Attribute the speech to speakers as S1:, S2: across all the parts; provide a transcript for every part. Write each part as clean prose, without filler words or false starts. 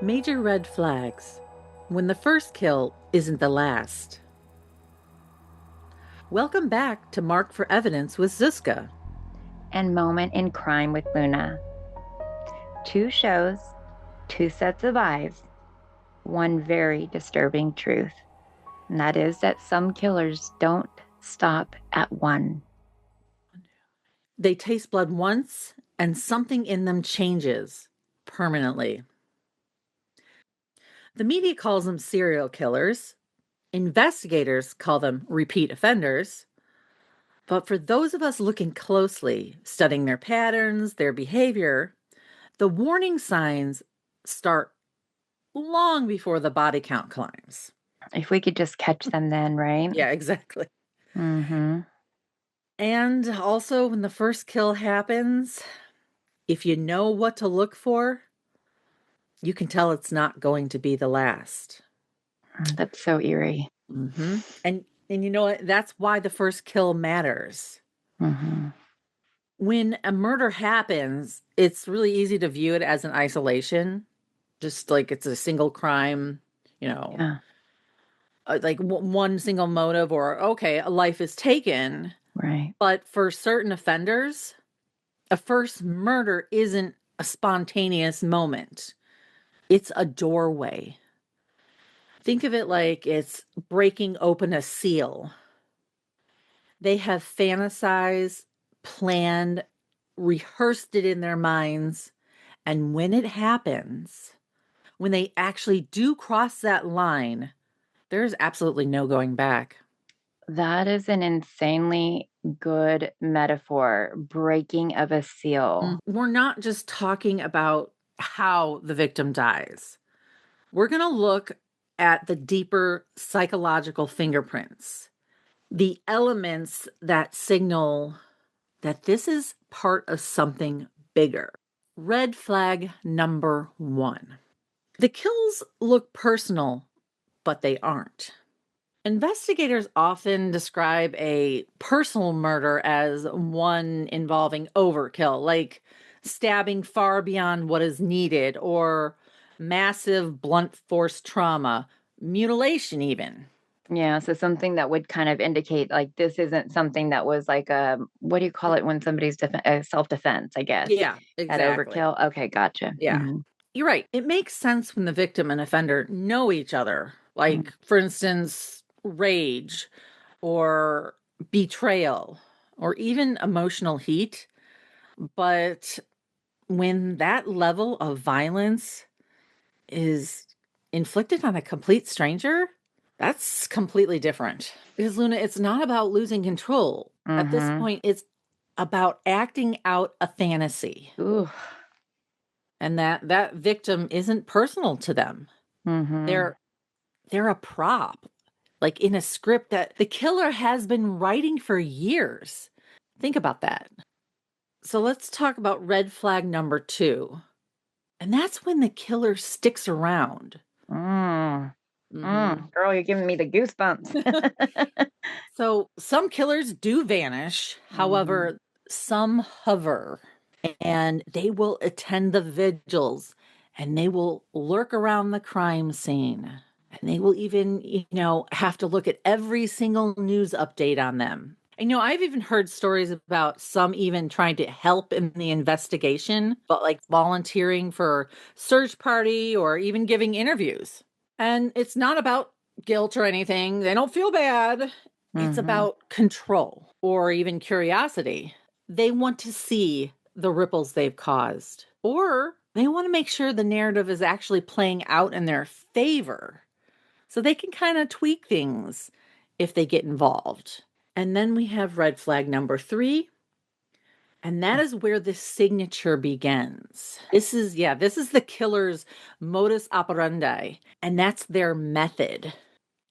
S1: Major red flags. When the first kill isn't the last. Welcome back to Mark for Evidence with Ziska.
S2: And Moment in Crime with Luna. Two shows, two sets of eyes, one very disturbing truth. And that is that some killers don't stop at one.
S1: They taste blood once, and something in them changes permanently. The media calls them serial killers. Investigators call them repeat offenders. But for those of us looking closely, studying their patterns, their behavior, the warning signs start long before the body count climbs.
S2: If we could just catch them then, right?
S1: Yeah, exactly.
S2: Mm-hmm.
S1: And also, when the first kill happens, if you know what to look for, you can tell it's not going to be the last.
S2: That's so eerie.
S1: Mm-hmm. And you know what? That's why the first kill matters.
S2: Mm-hmm.
S1: When a murder happens, it's really easy to view it as an isolation, just like it's a single crime,
S2: Yeah.
S1: like one single motive, or okay, a life is taken.
S2: Right.
S1: But for certain offenders, a first murder isn't a spontaneous moment. It's a doorway. Think of it like it's breaking open a seal. They have fantasized, planned, rehearsed it in their minds. And when it happens, when they actually do cross that line, there's absolutely no going back.
S2: That is an insanely good metaphor. Breaking of a seal.
S1: We're not just talking about how the victim dies. We're going to look at the deeper psychological fingerprints, the elements that signal that this is part of something bigger. Red flag number 1. The kills look personal, but they aren't. Investigators often describe a personal murder as one involving overkill, like stabbing far beyond what is needed, or massive blunt force trauma, mutilation, even.
S2: Yeah, so something that would kind of indicate like this isn't something that was like a what do you call it when somebody's self-defense, I guess.
S1: Yeah,
S2: That
S1: exactly.
S2: overkill. Okay, gotcha.
S1: Yeah.
S2: Mm-hmm.
S1: You're right. It makes sense when the victim and offender know each other. Like, for instance, rage or betrayal or even emotional heat. But when that level of violence is inflicted on a complete stranger, that's completely different. Because, Luna, it's not about losing control. At this
S2: Mm-hmm.
S1: point, it's about acting out a fantasy.
S2: Ooh.
S1: And that victim isn't personal to them.
S2: Mm-hmm.
S1: They're a prop, like in a script that the killer has been writing for years. Think about that. So let's talk about red flag number 2. And that's when the killer sticks around.
S2: Mm.
S1: Mhm.
S2: Girl, you're giving me the goosebumps.
S1: So some killers do vanish.
S2: Mm-hmm.
S1: However, some hover, and they will attend the vigils, and they will lurk around the crime scene. And they will even, have to look at every single news update on them. And, I've even heard stories about some even trying to help in the investigation, but like volunteering for search party or even giving interviews. And it's not about guilt or anything. They don't feel bad. It's
S2: Mm-hmm.
S1: about control or even curiosity. They want to see the ripples they've caused, or they want to make sure the narrative is actually playing out in their favor so they can kind of tweak things if they get involved. And then we have red flag number 3, and that is where the signature begins. This is the killer's modus operandi, and that's their method.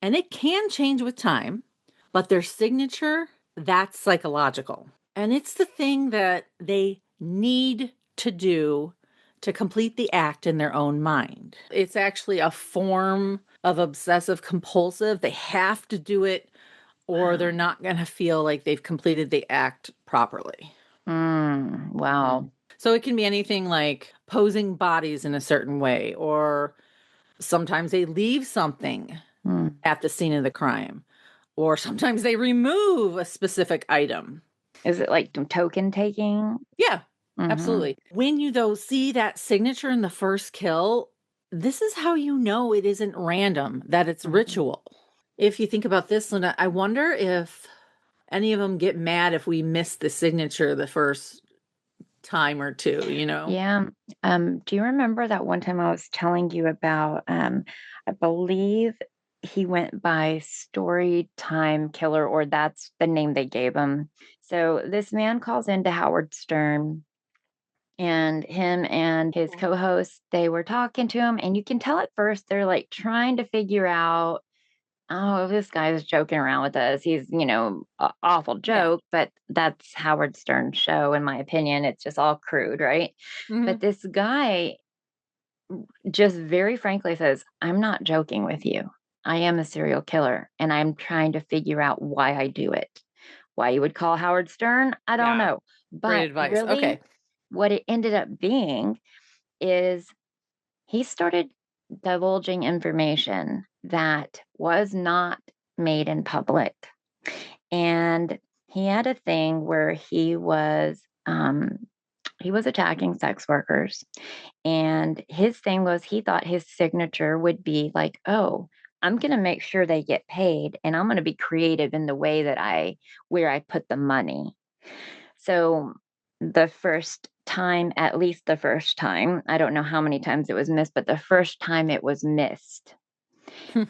S1: And it can change with time, but their signature, that's psychological. And it's the thing that they need to do to complete the act in their own mind. It's actually a form of obsessive compulsive. They have to do it or they're not going to feel like they've completed the act properly.
S2: Wow.
S1: So it can be anything like posing bodies in a certain way, or sometimes they leave something
S2: Hmm.
S1: at the scene of the crime, or sometimes they remove a specific item.
S2: Is it like token taking?
S1: Yeah,
S2: Hmm.
S1: absolutely. When you, though, see that signature in the first kill, this is how you know it isn't random, that it's
S2: Hmm.
S1: ritual. If you think about this, Linda, I wonder if any of them get mad if we miss the signature the first time or two, you know?
S2: Yeah. Do you remember that one time I was telling you about, I believe he went by Story Time Killer, or that's the name they gave him. So this man calls into Howard Stern, and him and his co-host, they were talking to him, and you can tell at first they're like trying to figure out, oh, this guy's joking around with us. He's, awful
S1: Yeah.
S2: joke, but that's Howard Stern's show, in my opinion. It's just all crude, right?
S1: Hmm.
S2: But this guy just very frankly says, I'm not joking with you. I am a serial killer, and I'm trying to figure out why I do it. Why you would call Howard Stern, I don't
S1: Yeah.
S2: know.
S1: Great
S2: But
S1: advice.
S2: really,
S1: Okay.
S2: what it ended up being is he started divulging information that was not made in public. And he had a thing where he was attacking sex workers. And his thing was he thought his signature would be like, oh, I'm going to make sure they get paid, and I'm going to be creative in the way that where I put the money. So the first time, at least the first time, I don't know how many times it was missed, but the first time it was missed.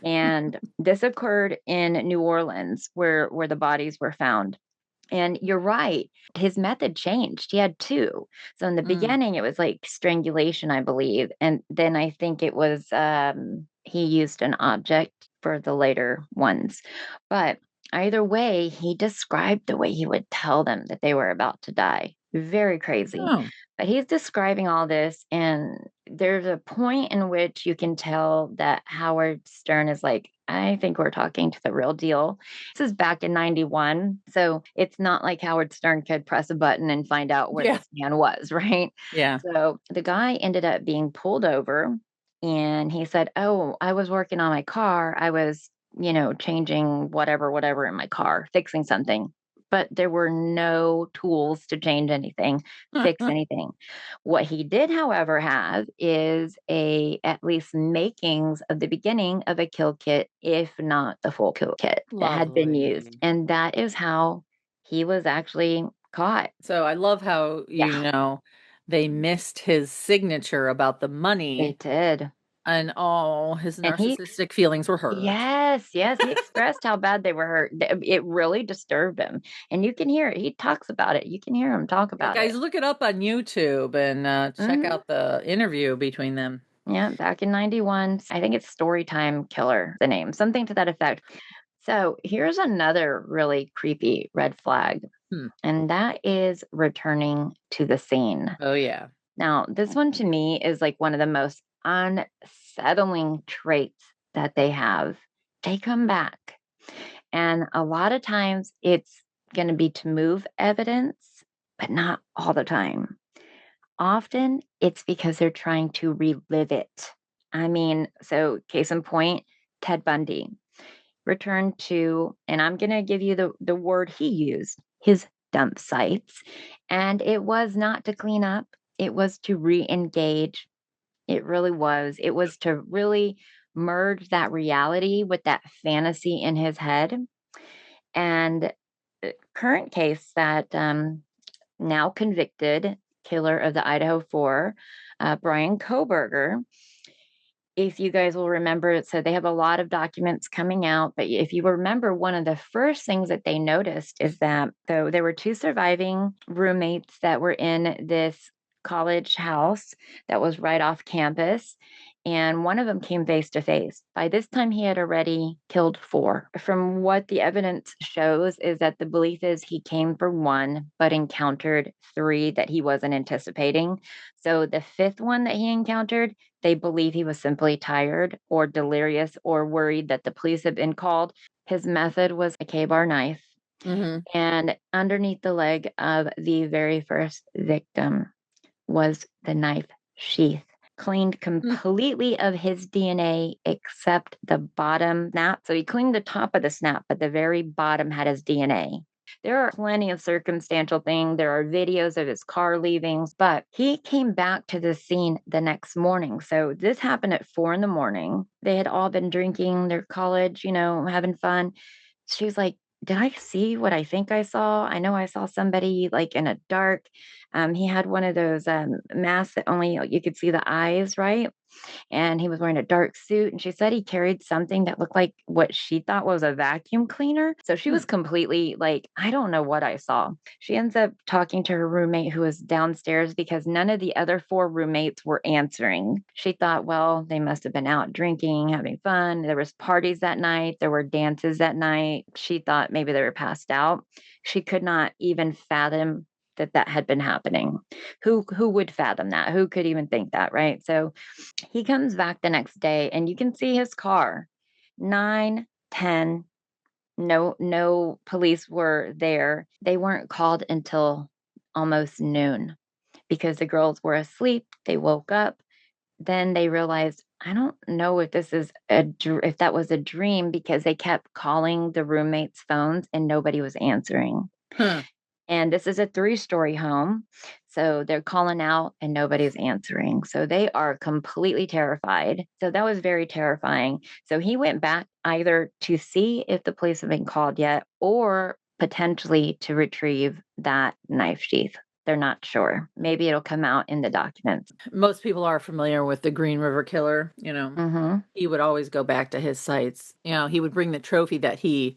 S2: And this occurred in New Orleans where the bodies were found. And you're right. His method changed. He had two. So in the
S1: Mm.
S2: beginning, it was like strangulation, I believe. And then I think it was he used an object for the later ones. But either way, he described the way he would tell them that they were about to die. Very crazy.
S1: Oh,
S2: But he's describing all this, and there's a point in which you can tell that Howard Stern is like, I think we're talking to the real deal. This is back in 91. So it's not like Howard Stern could press a button and find out where
S1: yeah.
S2: this man was, right?
S1: Yeah.
S2: So the guy ended up being pulled over, and he said, oh, I was working on my car. I was, changing whatever in my car, fixing something. But there were no tools to change anything, fix anything. What he did, however, have is at least makings of the beginning of a kill kit, if not the full kill kit that had been used.
S1: Lovely.
S2: And that is how he was actually caught.
S1: So I love how,
S2: Yeah,
S1: they missed his signature about the
S2: they
S1: money,
S2: did.
S1: and oh, his
S2: And
S1: narcissistic feelings were hurt.
S2: yes, yes, he expressed how bad they were hurt. It really disturbed him. And you can hear it. He talks about it. You can hear him talk
S1: Yeah,
S2: about it.
S1: guys, look it up on YouTube and check
S2: Hmm.
S1: out the interview between them.
S2: Yeah, back in 91. I think it's Storytime Killer, the name, something to that effect. So here's another really creepy red flag,
S1: Hmm.
S2: and that is returning to the scene.
S1: Oh yeah.
S2: Now, this one to me is like one of the most unsettling traits that they have. They come back, and a lot of times it's going to be to move evidence, but not all the time. Often it's because they're trying to relive it. I mean, so case in point, Ted Bundy returned to, and I'm going to give you the word he used, his dump sites. And it was not to clean up, it was to re engage. It really was. It was to really merge that reality with that fantasy in his head. And current case that now convicted killer of the Idaho Four, Brian Koberger. If you guys will remember, so they have a lot of documents coming out. But if you remember, one of the first things that they noticed is that though there were two surviving roommates that were in this college house that was right off campus, and one of them came face to face. By this time, he had already killed four. From what the evidence shows, is that the belief is he came for one, but encountered three that he wasn't anticipating. So the fifth one that he encountered, they believe he was simply tired or delirious or worried that the police had been called. His method was a K-bar knife
S1: Hmm.
S2: and underneath the leg of the very first victim. was the knife sheath, cleaned
S1: Hmm.
S2: completely of his DNA except the bottom snap. So he cleaned the top of the snap, but the very bottom had his DNA. There are plenty of circumstantial things. There are videos of his car leaving, but he came back to the scene the next morning. So this happened at 4 in the morning. They had all been drinking their college, having fun. She was like, did I see what I think I saw? I know I saw somebody like in a dark. He had one of those masks that only you could see the eyes, right? And he was wearing a dark suit. And she said he carried something that looked like what she thought was a vacuum cleaner. So she
S1: Hmm.
S2: was completely like, I don't know what I saw. She ends up talking to her roommate who was downstairs because none of the other four roommates were answering. She thought, well, they must have been out drinking, having fun. There was parties that night. There were dances that night. She thought maybe they were passed out. She could not even fathom that had been happening. Who would fathom that? Who could even think that, right? So he comes back the next day and you can see his car. 9, 10. No police were there. They weren't called until almost noon because the girls were asleep. They woke up. Then they realized, I don't know if this is if that was a dream because they kept calling the roommates' phones and nobody was answering.
S1: Huh.
S2: And this is a 3-story home. So they're calling out and nobody's answering. So they are completely terrified. So that was very terrifying. So he went back either to see if the police have been called yet or potentially to retrieve that knife sheath. They're not sure. Maybe it'll come out in the documents.
S1: Most people are familiar with the Green River Killer.
S2: Mm-hmm.
S1: He would always go back to his sites. He would bring the trophy that he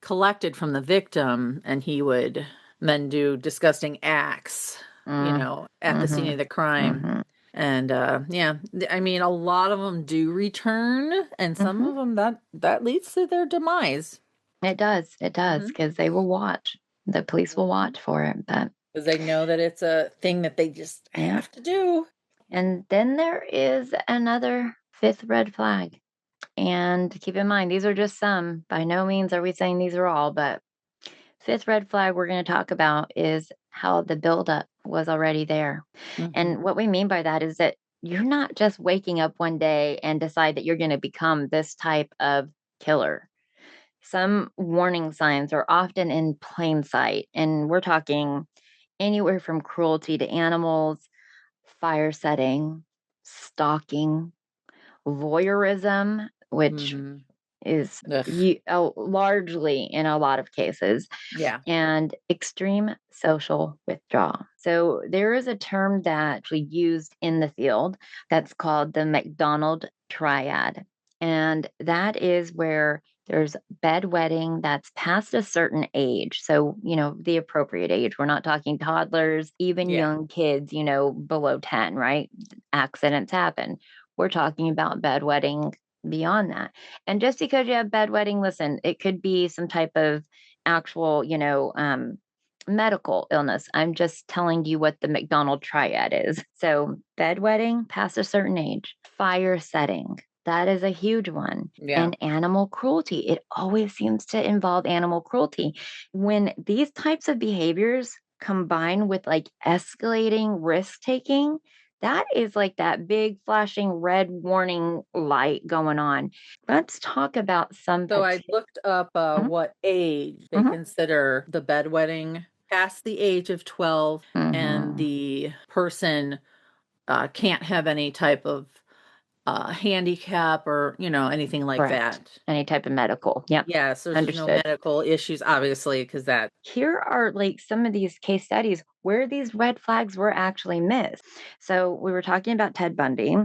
S1: collected from the victim and he would then do disgusting acts, at the scene
S2: Mm-hmm.
S1: of the crime.
S2: Mm-hmm.
S1: And yeah, I mean, a lot of them do return, and some
S2: Mm-hmm.
S1: of them that leads to their demise.
S2: It does. It does
S1: Hmm.
S2: because they will watch. The police will watch for it. But
S1: Because they know that it's a thing that they just
S2: yeah.
S1: have to do.
S2: And then there is another fifth red flag. And keep in mind, these are just some. By no means are we saying these are all, but fifth red flag we're going to talk about is how the buildup was already there.
S1: Hmm.
S2: And what we mean by that is that you're not just waking up one day and decide that you're going to become this type of killer. Some warning signs are often in plain sight, and we're talking anywhere from cruelty to animals, fire setting, stalking, voyeurism, which
S1: Hmm.
S2: is
S1: Ugh.
S2: largely in a lot of cases,
S1: Yeah.
S2: and extreme social withdrawal. So there is a term that actually used in the field that's called the McDonald triad. And that is where there's bedwetting that's past a certain age. So, the appropriate age. We're not talking toddlers, even
S1: Yeah.
S2: young kids, below 10, right? Accidents happen. We're talking about bedwetting beyond that. And just because you have bedwetting, listen, it could be some type of actual, medical illness. I'm just telling you what the McDonald triad is. So, bedwetting past a certain age, fire setting. That is a huge one.
S1: Yeah.
S2: And animal cruelty. It always seems to involve animal cruelty. When these types of behaviors combine with like escalating risk taking, that is like that big flashing red warning light going on. Let's talk about some
S1: So I
S2: particular.
S1: looked up what age they
S2: Mhm,
S1: consider the bedwetting past the age of 12, and
S2: mhm.
S1: the person can't have any type of handicap or, anything like
S2: Correct.
S1: that.
S2: Any type of medical. Yep.
S1: Yeah, so there's no
S2: Understood.
S1: medical issues, obviously, because that.
S2: Here are like some of these case studies where these red flags were actually missed. So we were talking about Ted Bundy.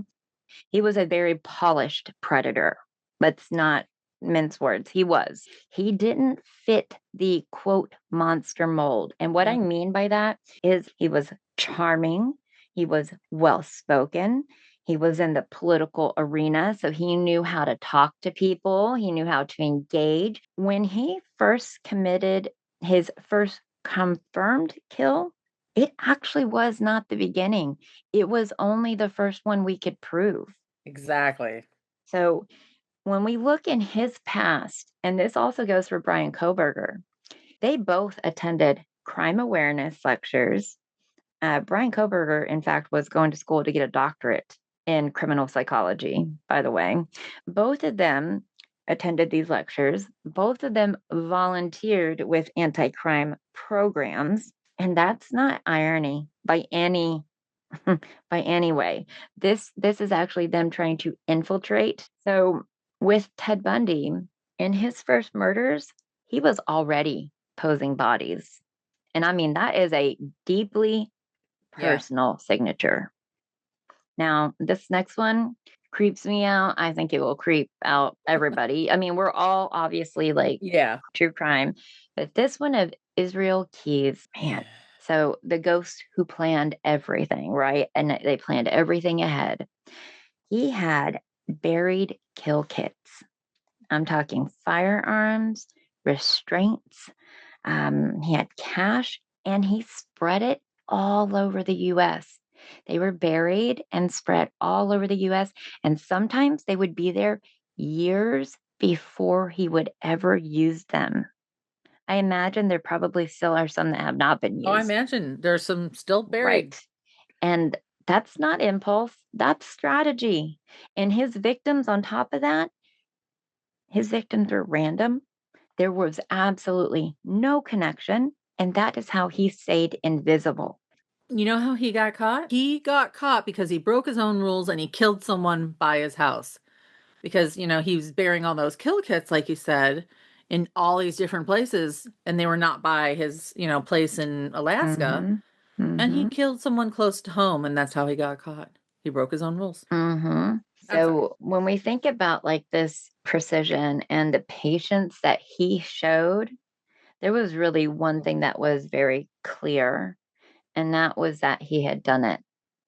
S2: He was a very polished predator. Let's not mince words. He was. He didn't fit the quote monster mold. And what I
S1: Mhm.
S2: mean by that is he was charming, he was well spoken, he was in the political arena. So he knew how to talk to people, he knew how to engage. When he first committed his first confirmed kill, it actually was not the beginning. It was only the first one we could prove.
S1: Exactly.
S2: So when we look in his past, and this also goes for Brian Koberger, they both attended crime awareness lectures. Brian Koberger, in fact, was going to school to get a doctorate in criminal psychology, by the way. Both of them attended these lectures. Both of them volunteered with anti-crime programs. And that's not irony by any by any way. This is actually them trying to infiltrate. So with Ted Bundy, in his first murders, he was already posing bodies. And I mean, that is a deeply
S1: Yeah.
S2: personal signature. Now, this next one creeps me out. I think it will creep out everybody. I mean, we're all obviously like
S1: Yeah.
S2: true crime, but this one of Israel Keys, man. So the ghost who planned everything, right? And they planned everything ahead. He had buried kill kits. I'm talking firearms, restraints. He had cash and he spread it all over the US. They were buried and spread all over the US. And sometimes they would be there years before he would ever use them. I imagine there probably still are some that have not been
S1: Oh, I
S2: used.
S1: imagine there's some still
S2: Right.
S1: buried.
S2: And that's not impulse, that's strategy. And his victims, on top of that, his victims were random. There was absolutely no connection. And that is how he stayed invisible.
S1: You know how he got caught? He got caught because he broke his own rules and he killed someone by his house. Because, he was burying all those kill kits, like you said, in all these different places, and they were not by his, place in Alaska.
S2: Mhm.
S1: And he
S2: Mhm.
S1: killed someone close to home, and that's how he got caught. He broke his own rules.
S2: Mhm.
S1: I'm sorry.
S2: So when we think about like this precision and the patience that he showed, there was really one thing that was very clear, and that was that he had done it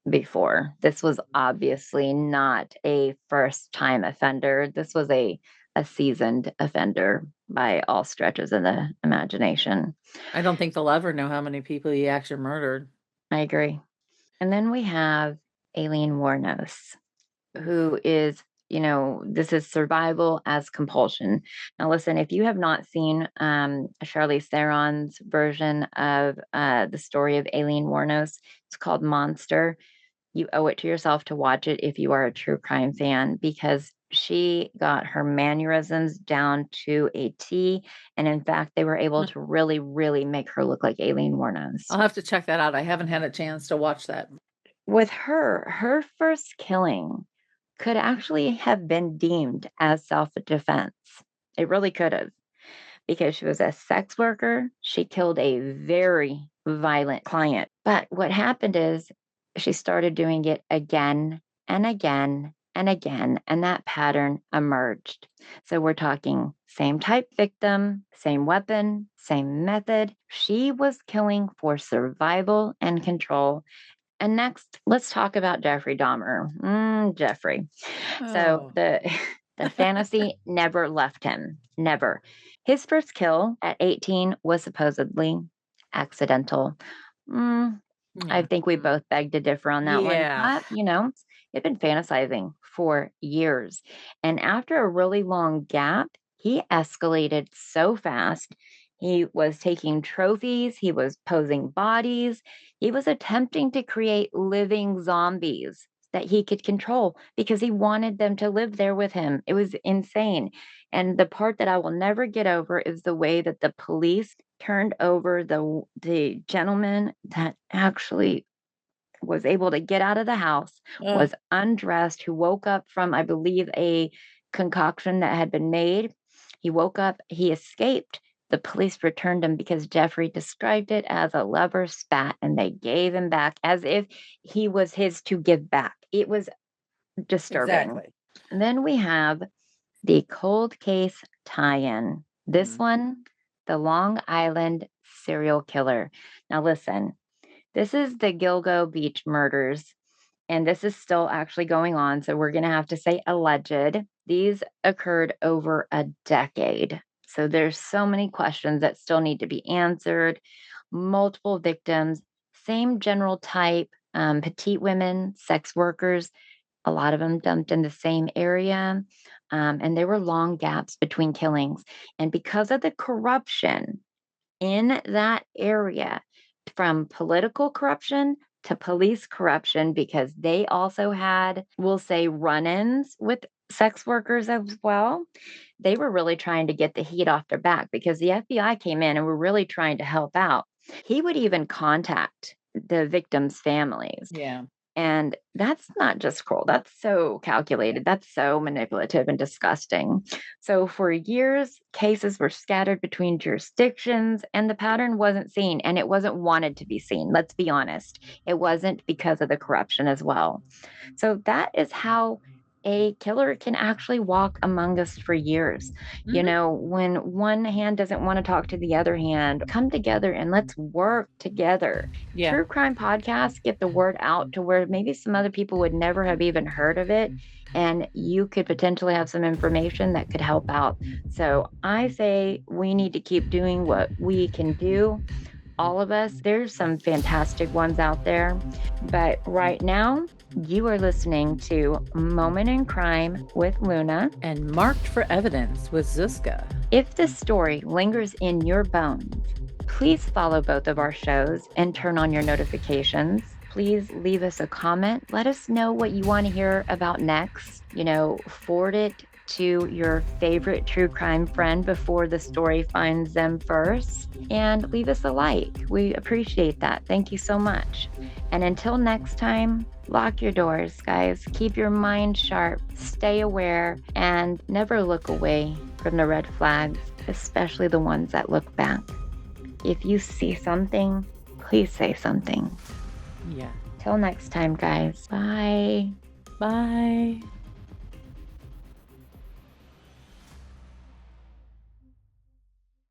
S2: before. This was obviously not a first time offender. This was a seasoned offender by all stretches of the imagination.
S1: I don't think they'll ever know how many people he actually murdered.
S2: I agree. And then we have Aileen Wuornos,
S1: Oof.
S2: who is, this is survival as compulsion. Now, listen, if you have not seen Charlize Theron's version of the story of Aileen Wuornos, it's called Monster. You owe it to yourself to watch it if you are a true crime fan, because she got her mannerisms down to a T. And in fact, they were able to really, really make her look like Aileen Wuornos.
S1: I'll have to check that out. I haven't had a chance to watch that.
S2: With her first killing could actually have been deemed as self defense. It really could have, because she was a sex worker. She killed a very violent client. But what happened is she started doing it again and again and again, and that pattern emerged. So we're talking same type victim, same weapon, same method. She was killing for survival and control. And next, let's talk about Jeffrey Dahmer. Jeffrey. So
S1: Oh.
S2: the fantasy never left him. Never. His first kill at 18 was supposedly accidental. Mm, I
S1: Yeah.
S2: think we both beg to differ on that one.
S1: Yeah.
S2: But, he'd been fantasizing for years. And after a really long gap, he escalated so fast. He was taking trophies, he was posing bodies, he was attempting to create living zombies that he could control because he wanted them to live there with him. It was insane. And the part that I will never get over is the way that the police turned over the gentleman that actually was able to get out of the house,
S1: Ugh.
S2: was undressed, who woke up from, I believe, a concoction that had been made. He woke up, he escaped. The police returned him because Jeffrey described it as a lover's spat, and they gave him back as if he was his to give back. It was disturbing.
S1: Exactly.
S2: And then we have the cold case tie in. This
S1: Mm.
S2: one, the Long Island serial killer. Now, listen, this is the Gilgo Beach murders, and this is still actually going on. So we're going to have to say alleged. These occurred over a decade. So there's so many questions that still need to be answered. Multiple victims, same general type, petite women, sex workers, a lot of them dumped in the same area. And there were long gaps between killings. And because of the corruption in that area, from political corruption to police corruption because they also had, we'll say, run-ins with sex workers as well. They were really trying to get the heat off their back because the FBI came in and were really trying to help out. He would even contact the victims' families.
S1: Yeah.
S2: And that's not just cruel. That's so calculated. That's so manipulative and disgusting. So, for years, cases were scattered between jurisdictions, and the pattern wasn't seen, and it wasn't wanted to be seen. Let's be honest. It wasn't because of the corruption as well. So, that is how a killer can actually walk among us for years. You
S1: Mhm.
S2: know, when one hand doesn't want to talk to the other hand, come together and let's work together.
S1: Yeah.
S2: True crime podcasts get the word out to where maybe some other people would never have even heard of it. And you could potentially have some information that could help out. So I say we need to keep doing what we can do. All of us, there's some fantastic ones out there. But right now, you are listening to Moment in Crime with Luna.
S1: And Marked for Evidence with Ziska.
S2: If this story lingers in your bones, please follow both of our shows and turn on your notifications. Please leave us a comment. Let us know what you want to hear about next. You know, forward it to your favorite true crime friend before the story finds them first. And leave us a like. We appreciate that. Thank you so much. And until next time, lock your doors, guys. Keep your mind sharp, stay aware, and never look away from the red flags, especially the ones that look back. If you see something, please say something.
S1: Yeah.
S2: Till next time, guys. Bye.
S1: Bye.